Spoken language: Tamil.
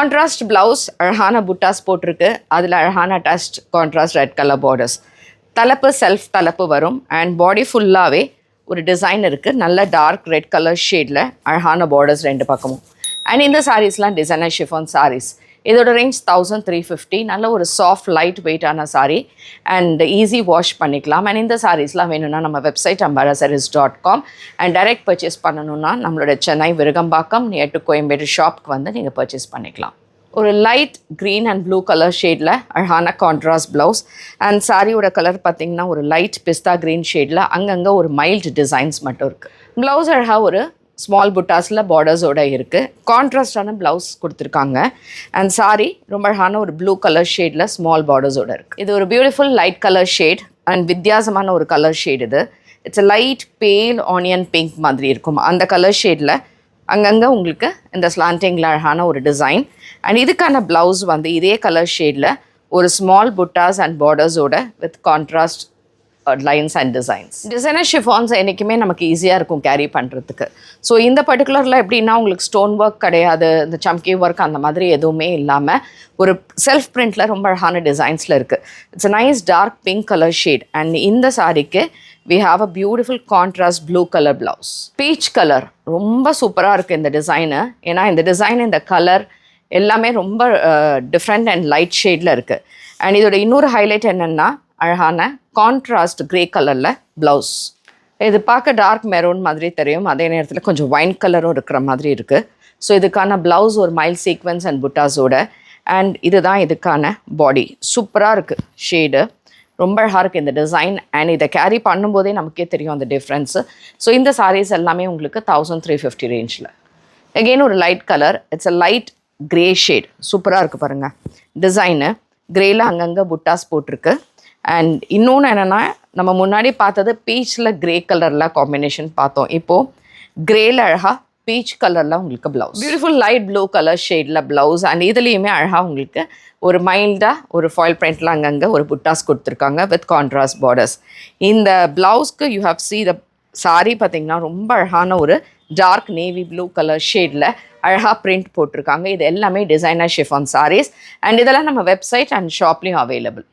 கான்ட்ராஸ்ட் ப்ளவுஸ், அழகான புட்டாஸ் போட்டிருக்கு. அதில் அழகான attached contrast red colour borders. தலைப்பு செல்ஃப் தலைப்பு வரும். அண்ட் பாடி ஃபுல்லாகவே ஒரு டிசைன் இருக்குது. நல்ல டார்க் ரெட் கலர் ஷேடில் அழகான பார்டர்ஸ் ரெண்டு பக்கமும். அண்ட் இந்த சாரீஸ்லாம் டிசைனர் ஷிஃபான் சாரீஸ். இதோட ரேஞ்ச் 1350. நல்ல ஒரு சாஃப்ட் லைட் வெயிட்டான சாரீ அண்ட் ஈஸி வாஷ் பண்ணிக்கலாம். அண்ட் இந்த சாரீஸ்லாம் வேணும்னா நம்ம website ambarasarees.com and direct purchase பண்ணணுன்னா நம்மளோட சென்னை விருகம்பாக்கம் நியர் டு கோயம்பேடு ஷாப்க்கு வந்து நீங்கள் பர்ச்சேஸ் பண்ணிக்கலாம். ஒரு light green and blue colour ஷேடில் அழகான கான்ட்ராஸ்ட் ப்ளவுஸ். அண்ட் சாரியோட கலர் பார்த்திங்கன்னா ஒரு லைட் பிஸ்தா க்ரீன் ஷேடில் அங்கங்கே ஒரு மைல்டு டிசைன்ஸ் மட்டும் இருக்குது. ப்ளவுஸ் அழகாக ஒரு ஸ்மால் புட்டாஸில் பார்டர்ஸோடு இருக்குது. கான்ட்ராஸ்டான ப்ளவுஸ் கொடுத்துருக்காங்க. அண்ட் சாரி ரொம்ப அழகான ஒரு ப்ளூ கலர் ஷேடில் ஸ்மால் பார்டர்ஸோடு இருக்குது. இது ஒரு beautiful light colour shade and வித்தியாசமான ஒரு கலர் ஷேட் இது. இட்ஸ் லைட் பேல் ஆனியன் பிங்க் மாதிரி இருக்கும். அந்த கலர் ஷேடில் அங்கங்கே உங்களுக்கு இந்த ஸ்லாண்டிங்கில் அழகான ஒரு டிசைன். அண்ட் இதுக்கான ப்ளவுஸ் வந்து இதே கலர் ஷேடில் ஒரு ஸ்மால் புட்டாஸ் அண்ட் பார்டர்ஸோட with contrast lines and designs. Designer chiffons என்றைக்குமே நமக்கு ஈஸியாக இருக்கும் கேரி பண்ணுறதுக்கு. ஸோ இந்த பர்டிகுலரில் எப்படின்னா உங்களுக்கு ஸ்டோன் ஒர்க் கிடையாது, இந்த சம்கி ஒர்க் அந்த மாதிரி எதுவுமே இல்லாமல் ஒரு செல்ஃப் பிரிண்டில் ரொம்ப அழகான டிசைன்ஸில் இருக்குது. It's a nice dark pink colour shade. And இந்த சாரிக்கு we have a beautiful contrast blue color blouse. Peach color ரொம்ப சூப்பராக இருக்குது இந்த டிசைனு. ஏன்னா இந்த டிசைன் இந்த கலர் எல்லாமே ரொம்ப டிஃப்ரெண்ட் அண்ட் லைட் ஷேடில் இருக்குது. அண்ட் இதோட இன்னொரு ஹைலைட் என்னென்னா அழகான கான்ட்ராஸ்ட் கிரே கலரில் ப்ளவுஸ். இது பார்க்க டார்க் மெரூன் மாதிரி தெரியும், அதே நேரத்தில் கொஞ்சம் ஒயின் கலரும் இருக்கிற மாதிரி இருக்குது. ஸோ இதுக்கான ப்ளவுஸ் ஒரு மைல்ட் சீக்வன்ஸ் அண்ட் புட்டாஸோட. அண்ட் இதுதான் இதுக்கான பாடி. சூப்பராக இருக்குது ஷேடு, ரொம்ப அழகாக இருக்குது இந்த டிசைன். அண்ட் இதை கேரி பண்ணும்போதே நமக்கே தெரியும் அந்த டிஃப்ரென்ஸு. ஸோ இந்த சாரீஸ் எல்லாமே உங்களுக்கு 1350 ரேஞ்சில். எகெயின் ஒரு light colour, it's a light grey shade. சூப்பராக இருக்குது பாருங்கள் டிசைனு. க்ரேயில் அங்கங்கே புட்டாஸ் போட்டிருக்கு. அண்ட் இன்னொன்று என்னென்னா நம்ம முன்னாடி பார்த்தது பீச்சில் க்ரே கலரில் காம்பினேஷன் பார்த்தோம். இப்போது க்ரேயில் அழகாக பீச் கலரில் உங்களுக்கு blouse. Beautiful light blue colour ஷேடில் ப்ளவுஸ். அண்ட் இதுலேயுமே அழகாக உங்களுக்கு ஒரு மைல்டாக ஒரு ஃபாயில் பிரிண்டில் அங்கங்கே ஒரு புட்டாஸ் கொடுத்துருக்காங்க வித் கான்ட்ராஸ்ட் பார்டர்ஸ். இந்த ப்ளவுஸ்க்கு you have see the sari பார்த்திங்கன்னா ரொம்ப அழகான ஒரு டார்க் நேவி ப்ளூ கலர் ஷேடில் அழகாக பிரிண்ட் போட்டிருக்காங்க. இது எல்லாமே டிசைனர் ஷிஃபான் சாரீஸ். அண்ட் இதெல்லாம் நம்ம வெப்சைட் அண்ட் ஷாப்லேயும் அவைலபிள்.